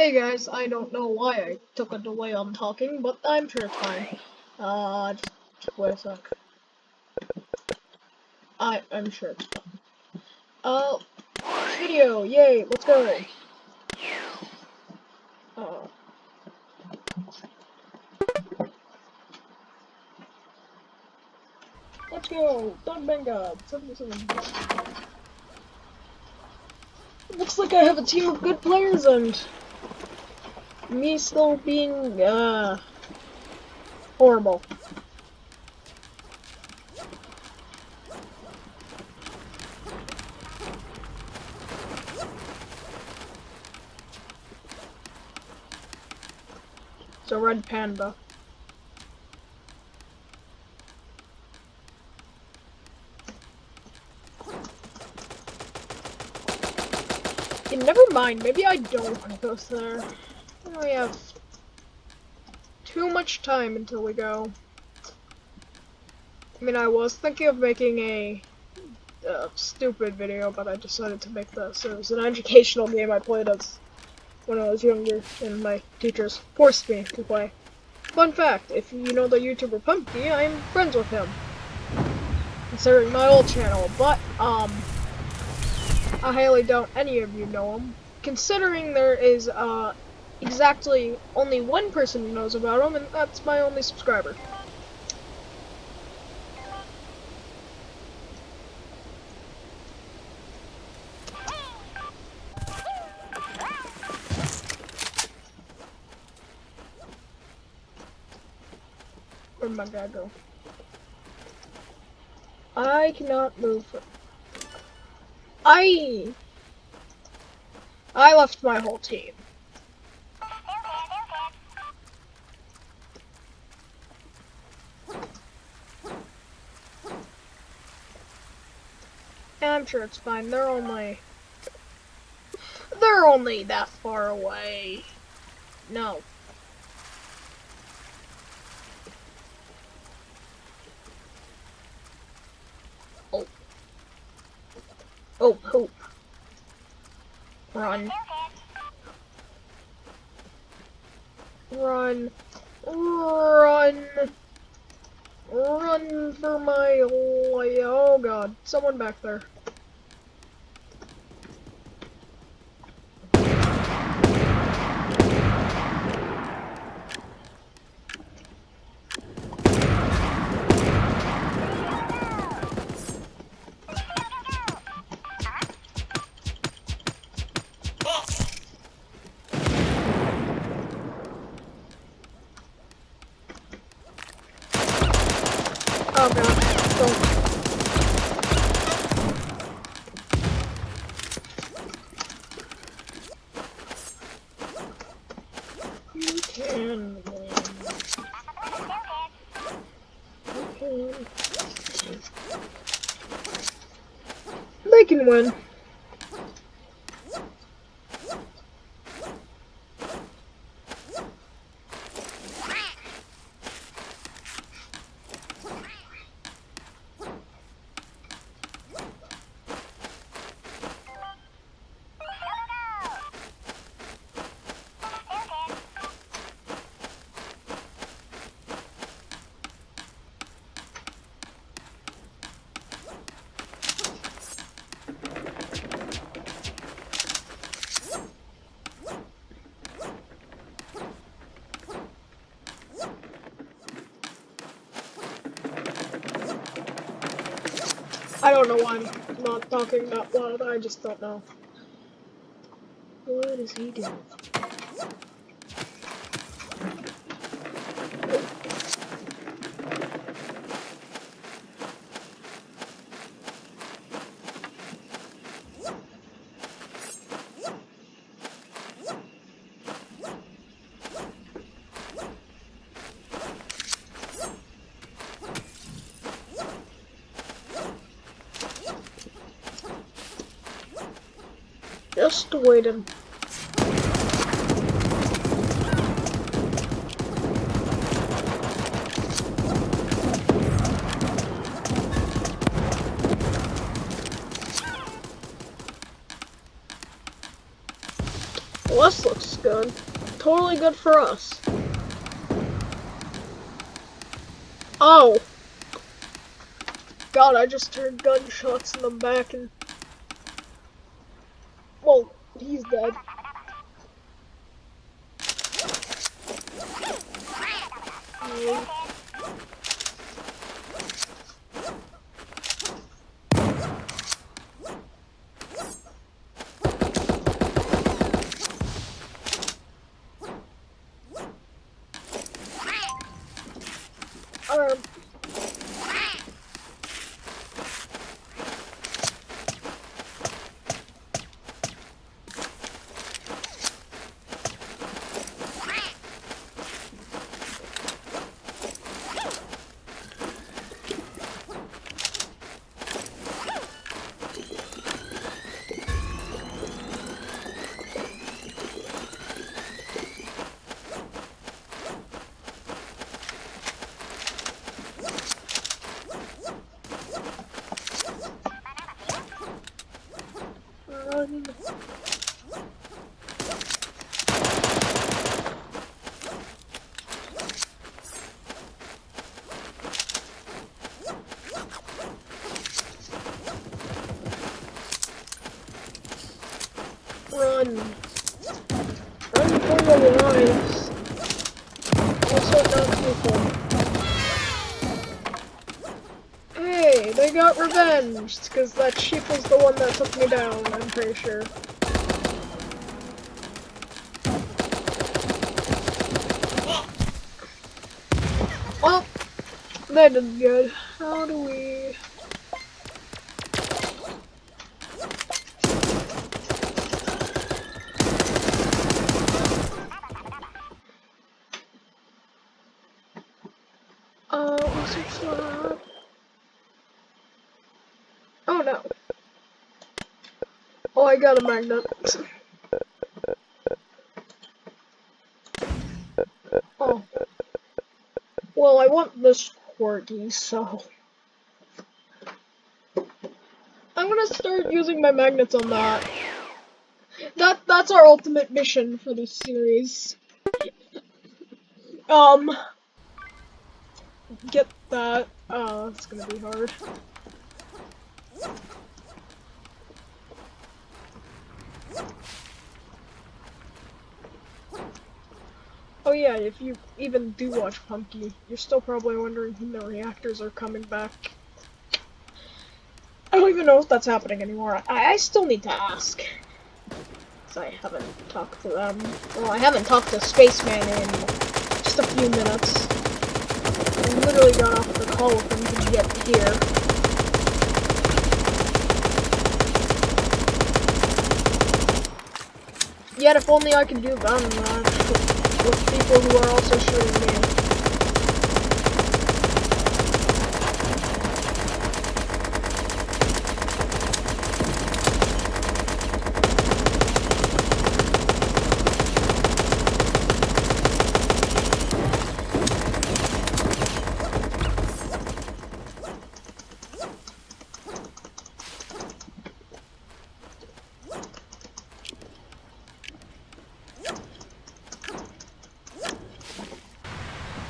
Hey guys, I don't know why I took a delay on talking, but I'm sure it's fine. Just wait a sec. I'm sure it's fine. Uh, Video, yay, let's go. Uh, let's go. Dog Benga, 77. Looks like I have a team of good players and me still being, horrible. It's a red panda. Yeah, never mind, maybe I don't want to go there. We have too much time until we go. I mean, I was thinking of making a stupid video, but I decided to make this. It was an educational game I played as when I was younger, and my teachers forced me to play. Fun fact, if you know the YouTuber Pumpkin, I'm friends with him. Considering my old channel, but, I highly doubt any of you know him. Considering there is, exactly only one person who knows about him, and that's my only subscriber. Where'd my guy go? I cannot move. I left my whole team. I'm sure it's fine. They're only that far away. No. Oh. Oh, poop. Run. Run. Run. Run for my life. Oh god. Someone back there. Oh god. Don't. You can win. You can. They can win. I don't know why I'm not talking that loud. I just don't know. What is he doing? Just waiting. Well, this looks good. Totally good for us. Oh! God, I just heard gunshots in the back and... Well, he's dead. Um... Run. Run. Run for your lives. Also not people. Hey, they got revenged, because that sheep was the one that took me down, I'm pretty sure. Well, they did good. How do we... research lab. Oh no. Oh, I got a magnet. Oh. Well, I want this corgi, so... I'm gonna start using my magnets on that. That's our ultimate mission for this series. Get that. It's gonna be hard. Oh yeah, if you even do watch Punky, you're still probably wondering when the reactors are coming back. I don't even know if that's happening anymore. I still need to ask. Because I haven't talked to them. Well, I haven't talked to Spaceman in just a few minutes. I literally got off the call with him to get here. Yet if only I could do that with people who are also shooting me.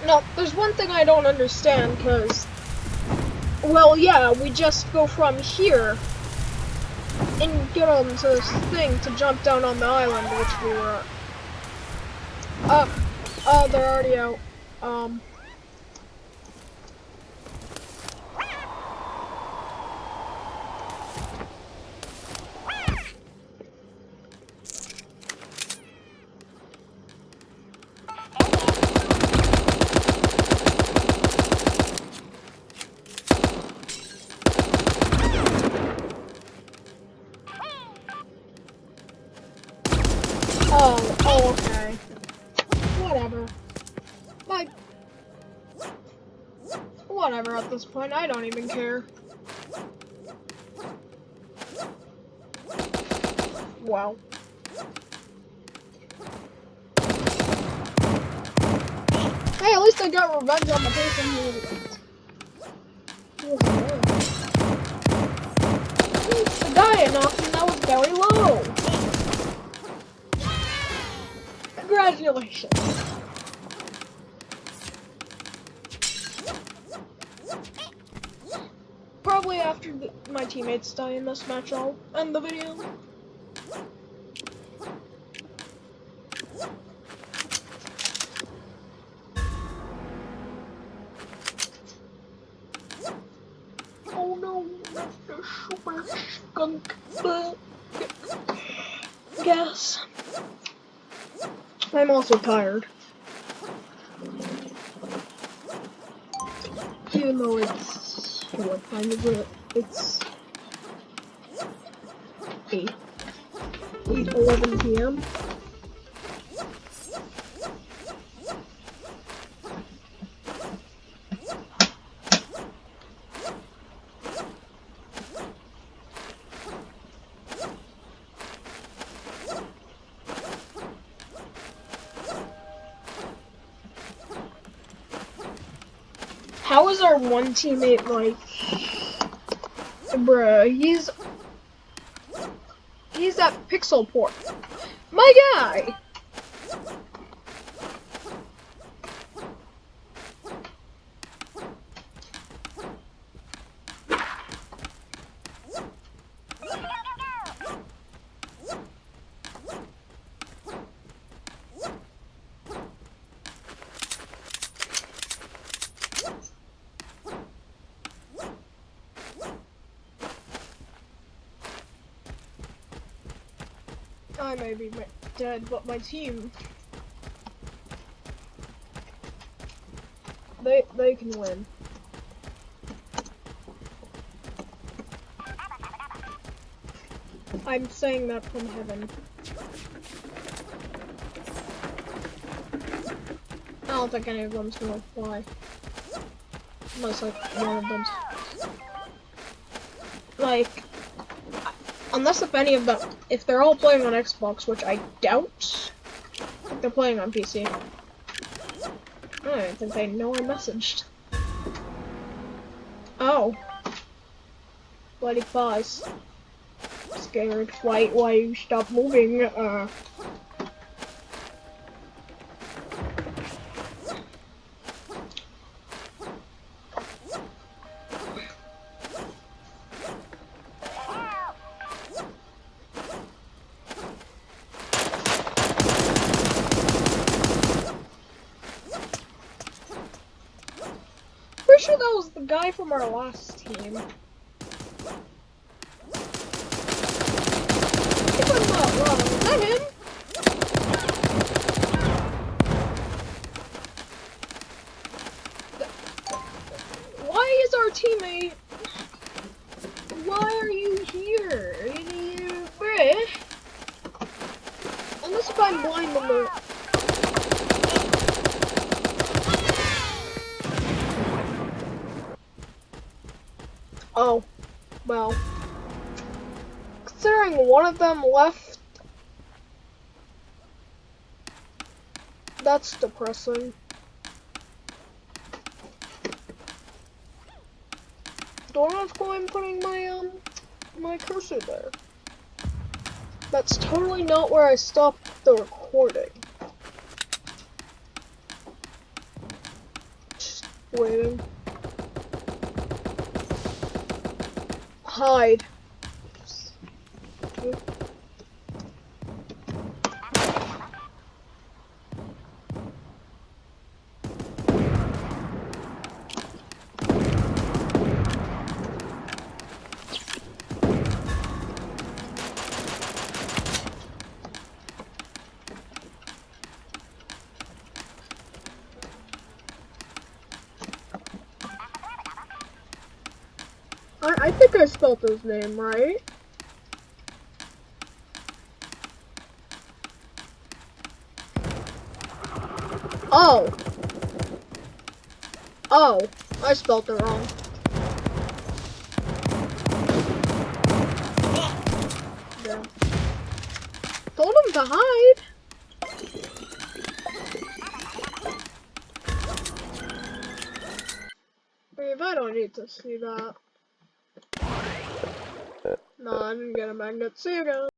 No, there's one thing I don't understand, because, well, yeah, we just go from here and get onto this thing to jump down on the island, which we were at. Oh, they're already out. Oh, okay. Whatever. Like, whatever at this point, I don't even care. Wow. Hey, at least I got revenge on the person who was there. The guy I knocked him that was very low. Congratulations. Probably after my teammates die in this match, I'll end the video. Oh no, the super skunk gas. I'm also tired. Even though it's what time is it? It's 8:11 p.m. How is our one teammate like? Bruh, he's at Pixel Port. My guy! I may be dead, but my team, they can win. I'm saying that from heaven. I don't think any of them's gonna fly. Unless like one of them's like, unless if any of them, if they're all playing on Xbox, which I doubt, they're playing on PC. I don't think they know I messaged. Oh. Bloody pause. Scared. Why you stop moving? Pretty sure that was the guy from our last team. If I'm not wrong, is that him? Why is our teammate? Why are you here? Bruh. Unless if I'm blind in the... Oh, well. Considering one of them left, that's depressing. Don't have to go and putting my cursor there. That's totally not where I stopped the recording. Just waiting. Hide. I think I spelled his name right. Oh. Oh, I spelled it wrong. Yeah. Told him to hide. If I don't need to see that. No, I didn't get a magnet. See you guys.